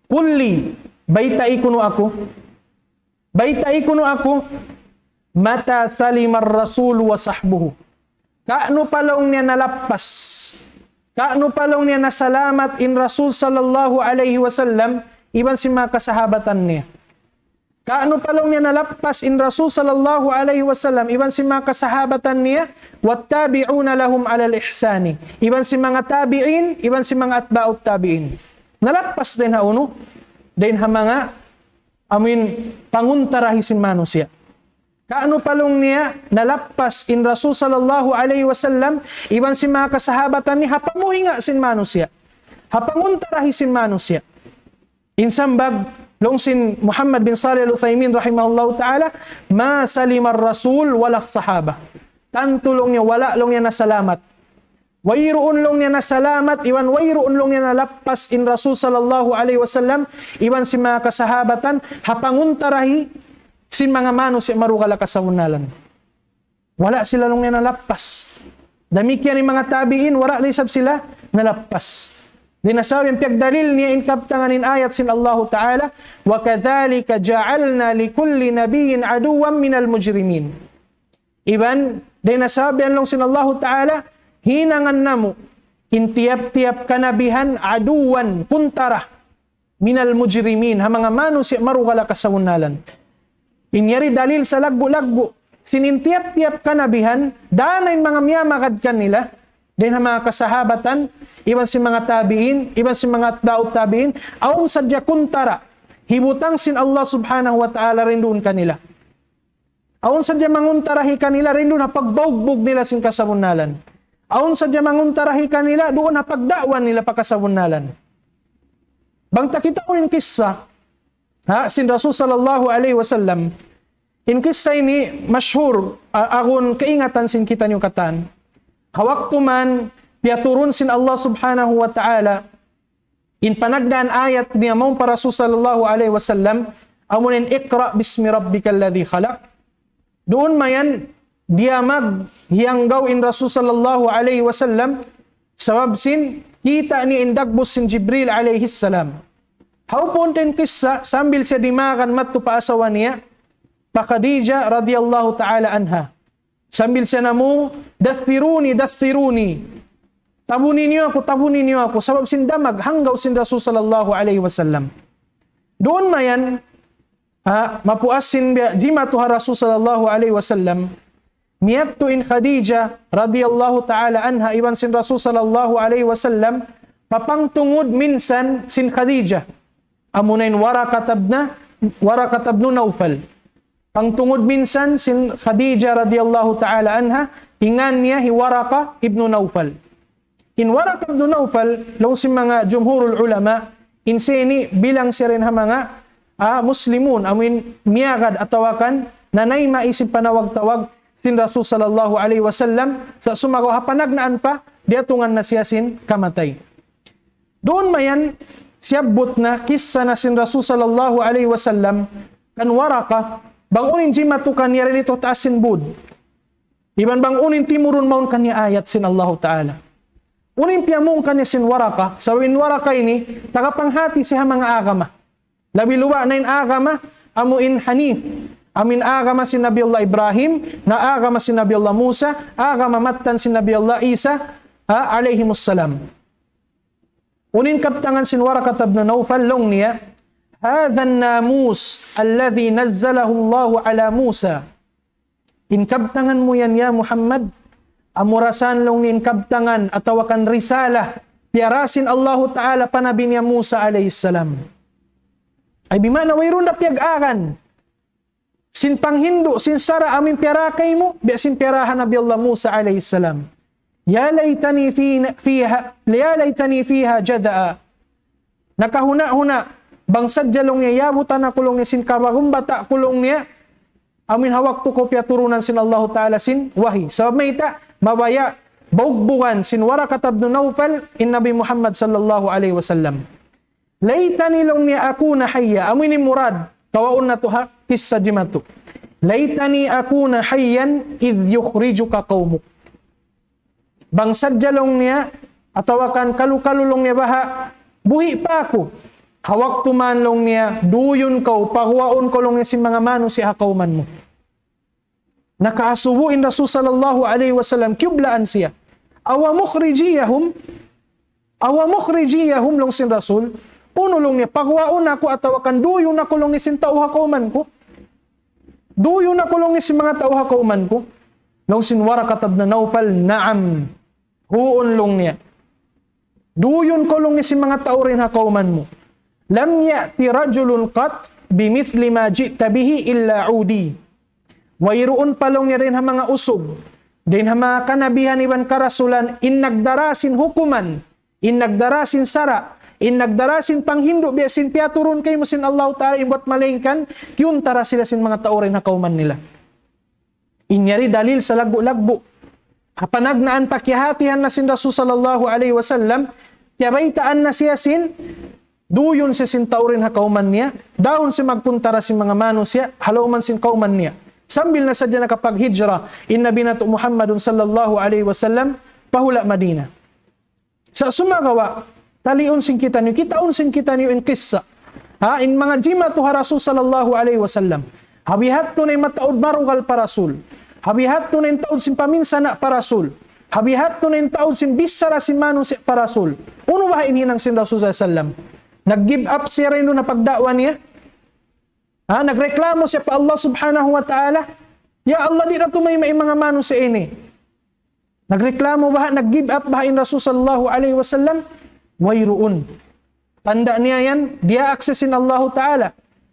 kulli baytai kuno ako mata salima ar-rasul wa sahbuhu kaano palong niya nalapas Kaano palong niya nasalamat in Rasul sallallahu alaihi wasallam, iban si mga kasahabatan niya. Kaano palong niya nalappas in Rasul sallallahu alaihi wasallam, iban si mga kasahabatan niya, wattabi'una lahum alal ihsani. Iban si mga tabi'in, iban si mga atba'ut tabi'in. Nalappas din ha uno, din ha mga panguntarahisin manusia. Kaano palong niya nalappas in Rasul sallallahu alaihi wasallam, iban si mga kasahabatan niya, hapamuhinga sin manusia. Hapanguntarahisin manusia. Insambag, long sin Muhammad bin Salih al-Uthaymin rahimahullahu ta'ala, ma salimar rasul wala sahaba. Tanto long niya, wala long niya na salamat. Wayroon long niya na salamat, iwan wayroon long niya na lappas in Rasul sallallahu alaihi wasallam, iwan si mga kasahabatan, hapanguntarahi sin mga manos marugala kasawunalan. Wala sila long niya na lappas. Damikyan ni mga tabiin, wala lisab sila na lappas. Dinasawin piyagdalil niya in kaptanganin ayat sin Allah Ta'ala, وَكَذَلِكَ جَعَلْنَا لِكُلِّ نَبِيٍّ عَدُوًا مِنَ الْمُجْرِمِينَ. Iban, dinasabihan lang sin Allah Ta'ala, hinangan namo, in tiap-tiap kanabihan, aduwan, puntara, minal mujrimin, ha mga manusia marugala kasawunalan. Inyari dalil sa lagbo-lagbo, sinintiap-tiap kanabihan, danain mga miyamakad kanila, din ha mga kasahabatan, iban si mga tabiin, iban si mga atba'ut tabiin, aung sadya kuntara, hibutang sin Allah subhanahu wa ta'ala rin doon kanila. Aung sadya manguntarahi kanila rin doon, pagbagbog nila sin kasawunalan. Aun sa manguntarahi kanila, doon na pagdakwan nila pagkasawunalan. Bangta kita ko yung kissa, sin Rasul sallallahu alaihi wasallam, in kissa ini, masyhur, agon kaingatan sin kita niyo katan. Hawak tuman, piaturun sin Allah subhanahu wa ta'ala, in panagdaan ayat niya mong para Rasul sallallahu alaihi wasallam, amunin ikra bismi rabbikal ladhi khalaq. Doon mayan, dia maghiyanggaw in Rasul sallallahu alaihi wasallam sabab sin kita ni indagbos sin Jibril alaihi salam. How punten kissa sambil siya dimakan matto pa asawa niya pa Khadija radhiyallahu ta'ala anha. Sambil siya namo dathiruni tabunin niyo ako sabab sin damag hanggaw sin Rasul sallallahu alaihi wasallam. Doon mayan mapuas sin jima to Rasul sallallahu alaihi wasallam. Miyattu in Khadija radhiyallahu ta'ala anha iban sin Rasul sallallahu alaihi wasallam papangtungod minsan sin Khadija amunain warakatabnu Naufal pangtungod minsan sin Khadija radhiyallahu ta'ala anha ingan niya hi Waraka ibnu Naufal. In Waraka ibnu Naufal law sin mga jumhurul ulama inseni bilang siya rin ha mga muslimun amin miyagad atawakan nanay maisip panawag-tawag sin Rasul sallallahu alaihi wasallam sa sumagaw hapanagnaan pa diatungan na siya sin kamatay. Doon mayan siyabot na kissa na sin Rasul sallallahu alaihi wasallam kan Waraka bangunin jima tu kanya rin ito taas sin bud. Iban bangunin timurun maun kanya ayat sin Allah Ta'ala. Unin piyamong kanya sin Waraka sa win Waraka ini tagapanghati siya mga agama. Labi luwa na in agama amuin Hanif. Amin agama si Nabi Allah Ibrahim, na agama si Nabi Allah Musa, agama matan si Nabi Allah Isa, alaihimussalam. Unin kaptangan sin Waraka ibn Naufal long niya, hadha an-namus alladhi nazzalahu Allah ala Musa. In kaptangan mo yan ya Muhammad, amurasan long ni in kaptangan atawakan risala, piarasin Allah Ta'ala panabi niya Musa alaihissalam. Ay bimana wayroon na piag-akan. Sin panghindo, sin sara amin piarakay mo, biya sin piarahan Nabi Allah Musa alayhi salam. Ya laytani fiha jadaa. Nakahuna-huna, bangsad jalong niya, yabutan na kulong niya, sin kabagong bata kulong niya, amin hawak to ko turunan sin Allah Ta'ala sin wahi. Sabab may ita, mabaya, baugbugan, sin Waraka ibn Naufal, in Nabi Muhammad sallallahu alaihi wasallam. Laytani long niya ako na hayya, amin ni murad, kawaon na to ha, kissa jimatu. Laytani akuna hayyan idh yukhrijuka qaumuk. Bangsad jalong niya atawakan kalukalulong niya baha buhi pa ako. Hawak tumanlong niya duyon kau pahuwaon ko long niya sin mga mano si hakauman mo. Nakaasubuin Rasul sallallahu alaihi wasallam kiblaan siya. Awa mukhrijiyahum Awa mukhrijiyahum long sin Rasul, unulong niya, pagwaon ako at tawakan, duyo na kulong ni sin tauha kauman ko. Duyo na kulong ni sin mga tauha kauman ko. Long sin Warakat ibn Nawfal, naam. Huunlong niya. Duyon kulong ni sin mga tao rin ha kauman mo. Lam ya'ti rajulun qat bimithli ma ji'ta bihi illa udi. Wayroon palong niya rin ha mga usog. Din ha mga kanabihan iban karasulan, in nagdarasin hukuman, in nagdarasin sara, in nagdarasin panghindo, biasin piaturun kayo mo sin Allah Ta'ala, imbot malingkan, kiyun tara sila sin mga tao rin ha kauman nila. Inyari dalil sa lagbo-lagbo. Kapanagnaan pakihatihan na sin Rasul sallallahu alaihi wasallam, tiabaitaan na siya sin, duyon si sin taurin ha kauman niya, daon si magkuntara sin mga manos siya, halauman sin kauman niya. Sambil na sadya nakapaghijra, inna binato Muhammadun sallallahu alaihi wasallam, pahula Madina. Sa sumagawa, taliun sin kita niyo, kitaon sin kita niyo in kissa. Ha, in mga jima to ha Rasul sallallahu alaihi wasallam. Habihat to na mataod marugal pa Rasul. Habihat to na taon sin paminsana pa Rasul. Habihat to na taon sin bisara sin manong si pa Rasul. Uno ba hinang sin Rasul sallallahu alaihi wasallam? Nag-give up siya rin na pagdakwa niya. Ha, nagreklamo siya pa Allah subhanahu wa ta'ala. Ya Allah, di na tumay mga manong si ini. Nagreklamo ba, nag-give up ba in Rasul sallallahu alaihi wasallam? Wayroon. Tanda niya yan, dia aksesin Allah ta'ala.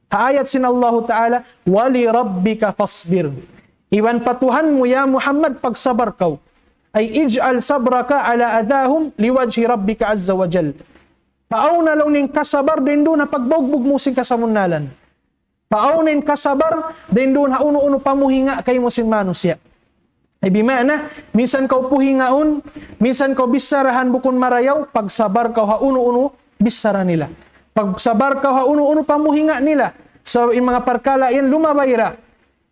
Ayat sin Allah ta'ala, wali rabbika fasbir. Iwan patuhan mo ya Muhammad pagsabar kau. Ay ij'al sabraka ala adahum liwajhi rabbika azza wa jal. Paaw na lang ning kasabar din doon na pagbugbog mo sin kasamunalan. Paaw ning kasabar din doon ha uno-uno pamuhinga kay mo sin manusya. Ay bimana, minsan kau puhingaon, minsan kau bisarahan bukon marayaw, pagsabar kau ha uno-uno bisara nila. Pagsabar kau ha uno-uno pamuhinga nila. So in mga parkala yan lumabayra.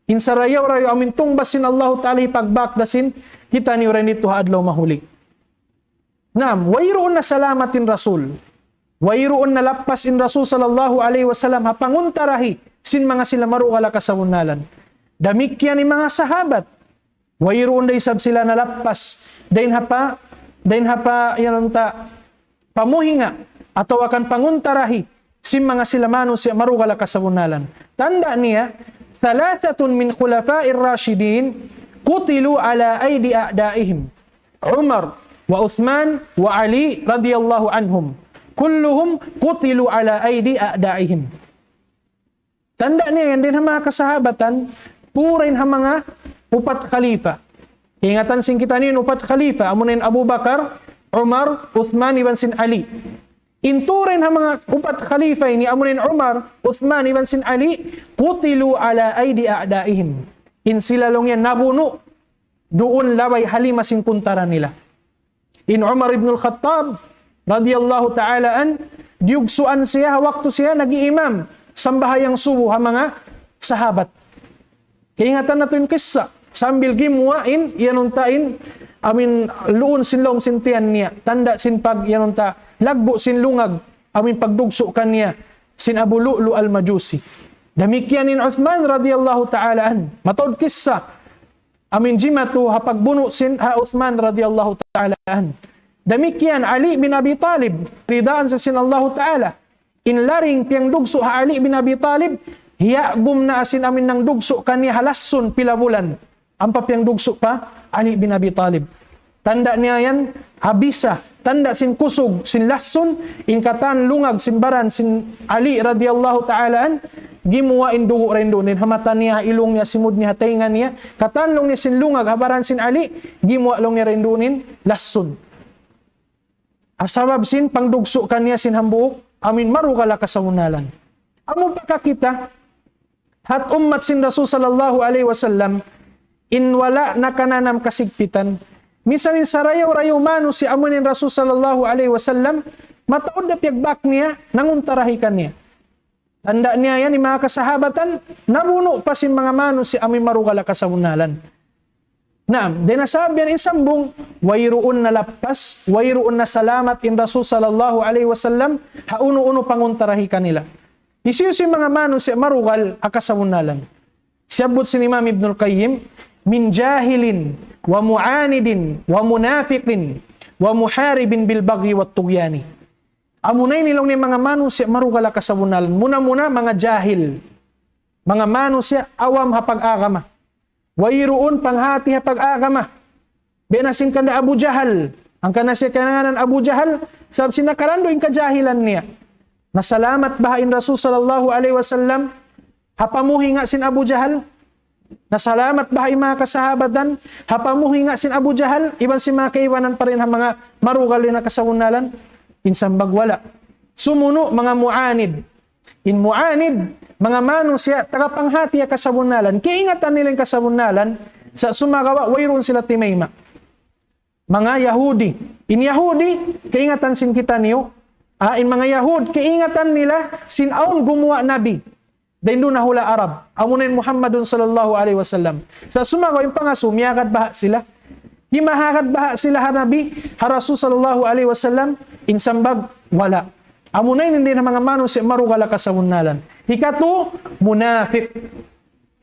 Insarayaw-rayo amin tungbasin Allah Ta'ala pagbakdasin, kita niyo rin ito haadlaw mahuli. Naam, wayroon na salamatin Rasul. Wayroon na lapas in Rasul sallallahu alaihi wasallam hapanguntarahi sin mga sila marugala kasawunalan. Damikyan ni mga sahabat. Wayroon na isab sila na lapas. Dain hapa yanunta pamuhinga atau akan panguntarahi sin mga sila mano siya marugala kasawunalan. Tanda niya, thalathatun min khulafa'ir rashidin qutilu ala aidi a'daihim. Umar wa Uthman wa Ali radhiyallahu anhum. Kulluhum qutilu ala aidi a'daihim. Tanda niya yan din mga kasahabatan, purin ha mga upat khalifa. Ingatan sing kita niyo upat khalifa, amunin Abu Bakar, Umar, Uthman ibn sin Ali. Inturin ha mga upat khalifa ini amunin Umar, Uthman ibn sin Ali, qutilu ala aidi a'daihim. In sila long yan nabuno doon laway halima sin kuntara nila. In Umar ibn al-Khattab radhiyallahu ta'ala an, diugsuan siya waktu siya nag-iimam sambahayang subo ha mga sahabat. Kaingatan na to yung kissa. Sambil gimuain, yanuntain, amin luon sin lom sintian niya. Tanda sin pag yanunta, lagbo sin lungag, amin pagdugso kaniya, sin Abu Lu'lu al-Majusi. Damikyan in Uthman radhiyallahu ta'ala an. Matod kissa, amin jimatu ha pagbuno sin ha Uthman radhiyallahu ta'ala an. Damikyan Ali bin Abi Talib, ridaan sa sin Allah ta'ala. Inlaring piyang dugso ha Ali bin Abi Talib, hiyagum na asin amin ng dugso kaniya halasun pila bulan. Ang papiyang dugso pa, Ali bin Abi Talib. Tanda niya yan, habisa. Tanda sin kusog, sin lasun, inkatan lungag, sin baran, sin Ali radhiyallahu ta'alaan, gimuwa in dugo rin doon. Hamatan niya, ilong niya, simud niya, taingan niya. Katanlong niya sin lungag, habaran sin Ali, gimuwa long niya rin doon, lasun. Asabab sin, pangdugso kaniya sin hambuok, amin marugala kasawunalan. Amo pa kita, hat ummat sin Rasul sallallahu alaihi wasallam, in wala na kananam kasigpitan. Minsan in sarayaw-rayaw mano si amunin Rasul sallallahu alaihi wasallam, mataod na piyagbak niya, nanguntarahikan niya. Tanda niya yan, yung mga kasahabatan, nabuno pa si mga mano si amin marugala kasawunalan. Naam, dinasabihan in sambong, wayroon na lapas, wayroon na salamat in Rasul sallallahu alaihi wasallam, hauno-uno panguntarahikan nila. Isiyo si mga mano si marugal akasawunalan. Siyabot si Imam Ibn al-Qayyim, min jahilin wa mu'anidin wa munafiqin wa muharibin bil baghi wat tugyani. Amunay nilong ni mga manusia marugala kasabunalan. Muna mga jahil. Mga manusia awam hapag-agama. Wairuon panghati hapag-agama. Benasin kanda Abu Jahal. Ang kanasya kananganan Abu Jahal, sab sinakalando yung kajahilan niya. Nasalamat bahain Rasul sallallahu alaihi wasallam, hapamuhi nga sin Abu Jahal. Nasalamat bahain mga kasahabatan, hapamuhi nga sin Abu Jahal, iban si mga kaiwanan pa rin ang mga marugal na kasawunalan. Insambag wala. Sumuno mga muanid. In muanid, mga manusya, tagapanghati ya kasawunalan, kiingatan nila yung kasawunalan, sa sumagawa, wayroon sila timayma. Mga Yahudi. In Yahudi, kaingatan sin kita niyo. In mga Yahud, kaingatan nila sin aun gumawa nabi. Dahil doon nahula Arab. Amunin Muhammadun sallallahu alaihi wasallam. Sa sumagawa yung pangaso, miyakad baha sila. Himahakad baha sila hanabi, harasul sallallahu alaihi wasallam, insambag, wala. Amunay hindi na mga manus marugala kasawunalan. Hikatu, munafik.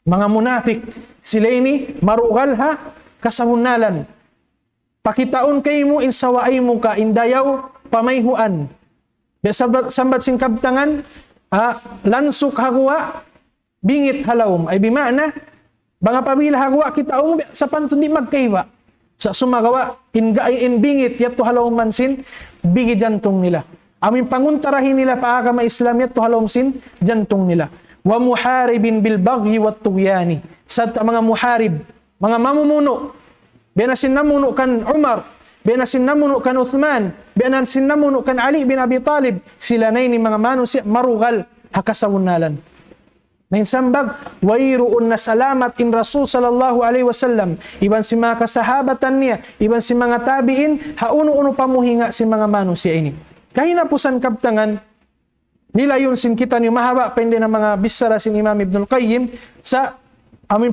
Mga munafik. Sila ini marugal ha kasawunalan. Pakitaon kayo mo, insawaay mo ka, indayaw, pamayhuan. Sambat sing kabtangan, lansuk hagwa, bingit halawom. Ay bimana, mga pamila hagwa, kitaong sa pantundi magkaiwa. Sa sumagawa, in bingit, yato halawom mansin, bigi jantong nila. Amin panguntarahin nila paagama Islam, yato halawom sin, jantong nila. Wa muharibin bil baghi wat tugyani. Sa mga muharib, mga mamumuno, benasin namuno kan Umar, benasin namuno kan Uthman, benasin namuno kan Ali bin Abi Talib, sila na ini mga manusia marugal hakasawunalan. Nain sambag, wairuun na salamat in Rasul sallallahu alaihi wasallam, iban si mga kasahabatan niya, iban si mga tabiin, hauno-uno pamuhinga si mga manusia ini. Kahina po san kabtangan, nila yun sin kita niyo mahaba pa hindi ng mga bisara sin Imam Ibnul Qayyim sa amin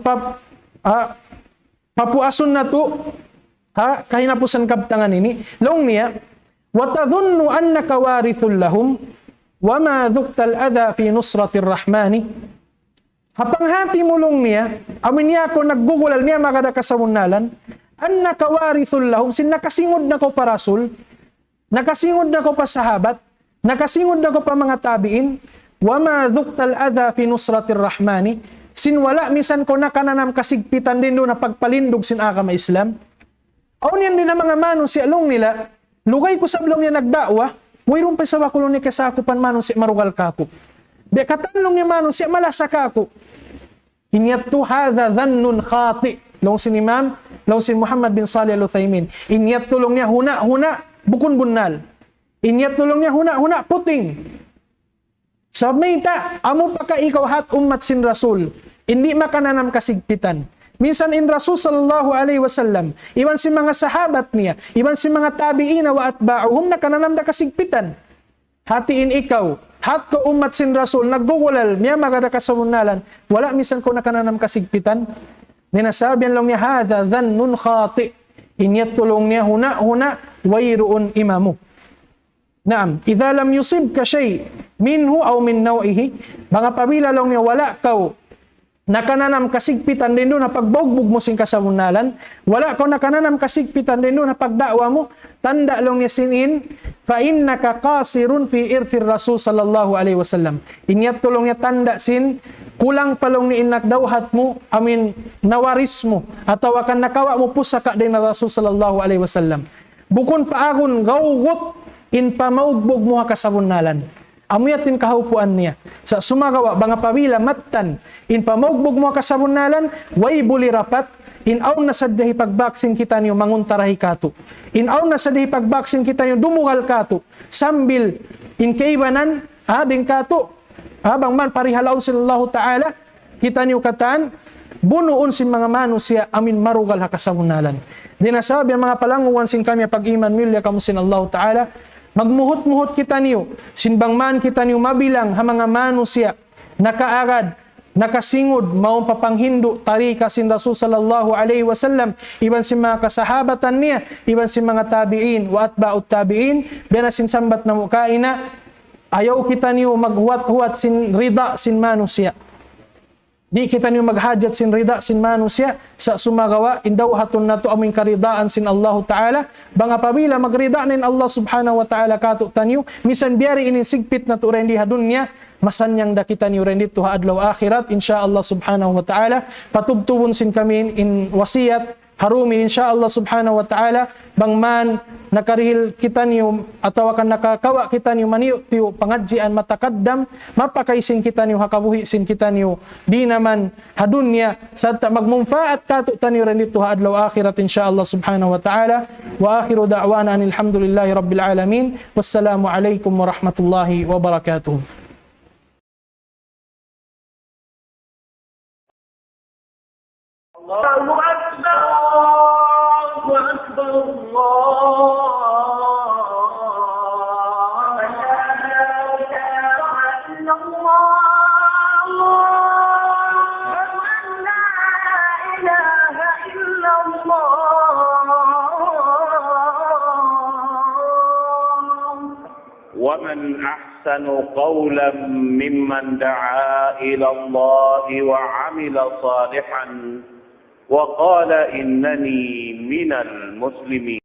papuason na to, kahinapusan kabtangan ini, long niya, وَتَظُنُّ أَنَّكَ وَارِثٌ لَهُمْ وَمَا ذُقْتَ الْأَذَى فِي نُصْرَةِ الرَّحْمَنِ. Hapanghati mo long niya, amin niya ako naggugulal niya magada kasawunalan, أَنَّكَ وَارِثٌ لَهُمْ, sin nakasingod na ko pa Rasul, nakasingod na ko pa sahabat, nakasingod na ko pa mga tabiin, وَمَا ذُقْتَ الْأَذَى فِي نُصْرَةِ الرَّحْمَنِ, sinwala, misan ko nakananam kasigpitan din doon na pagpalindog sin agama Islam. Aun yan din ang mga manus si along nila, lugay ko sa blong niya nagdawa, mayroon pa sa wakulong ni kasakupan manus si marugal kako. Be katanong niya manus si malasa kako. Inyattu hadha dhannun khati. Long sin Imam, long sin Muhammad bin Salih al-Uthaymin. Inyattu long niya huna, bukun bunnal. Inyattu long niya huna, puting. Sabmayta, amo pa ka ikaw hat ummat sin Rasul. Hindi makananam kasigpitan. Minsan in Rasul sallallahu alaihi wasallam, iban si mga sahabat niya, iban si mga tabi'ina wa atba'uhum nakananam da kasigpitan. Hatiin ikaw, hat ko ummat sin Rasul, naggugulal, miya magada kasawunalan, wala minsan ko nakananam kasigpitan. Ninasabihan lang niya, hadha dhannun khati. Inyat tulong niya, huna, wayruun imamu. Naam, idha lam yusib ka shay minhu aw min nawihi, mga pabila lang niya, wala kaw nakananam kasigpitan din doon na pagbogbog mo sing kasawunalan, wala ko nakananam kasigpitan din doon na pagdakwa mo, tanda lang niya sinin, fa innaka qasirun fi irthir Rasul sallallahu alaihi wasallam. Inyat tulong niya tanda sin, kulang palong ni inak dawhat mo, amin nawaris mo, ataw akan nakawa mo pusaka din na Rasul sallallahu alaihi wasallam. Bukon paagon gawgot, in pamaugbog mo kasawunalan. Amuyatin kahupuan niya. Sa sumagawa, banga pabila, matan, in pamaugbog mo kasabunalan, way buli rapat, in aw na sa dahi pagbaksin kita niyo manguntarahi kato. In aw na sa dahi pagbaksin kita niyo dumugal kato. Sambil, in kaibanan, din kato, bang man parihalaw sallallahu ta'ala, kita niyo katan, bunuon sin mga manusya, amin marugal ha kasabunalan. Dinasabi ang mga palanguan sin kami pag-iman milya kamusin Allah ta'ala, magmuhot-muhot kita niyo, sinbang man kita niyo mabilang ha mga manusya, nakaagad, nakasingod, maong papanghindo, tarika sin Rasul sallallahu alaihi wasallam, iban si mga kasahabatan niya, iban si mga tabi'in, wa atba'ut tabi'in, bena sin sambat na mukaina, ayaw kita niyo maghuwat-huwat sin rida sin manusya. Di kita niyo maghajat sin rida sin manusia sa sumagawa indaw haton nato aming karidaan sin Allah Ta'ala. Bang apabila magrida nin Allah Subhanahu wa Ta'ala kato tanyo, misan biari inin sigpit na to rendi ha dunya, masanyang da kita niyo rendi to ha adlaw akhirat insyaallah Subhanahu wa Ta'ala. Patubtubon sin kami in wasiyat harumin insyaallah Subhanahu wa Ta'ala bang man nakarihil kita niyo atawa kan nakakawa kita niyo maniyo tiyo pangadjian matakaddam mapakaisin kita niyo hakabuhi sin kita niyo di naman hadunya sadta magmumfaat kato taniyo ren dito ha adlaw akhirat insyaallah Subhanahu wa Ta'ala. Wa akhiru da'wana alhamdulillahi rabbil alamin. Wassalamu alaikum warahmatullahi wabarakatuh. الله أكبر الله أكبر الله أشهد أن لا إله إلا الله أشهد أن لا إله إلا الله ومن أحسن قولا ممن دعا إلى الله وعمل صالحا وقال إنني من المسلمين.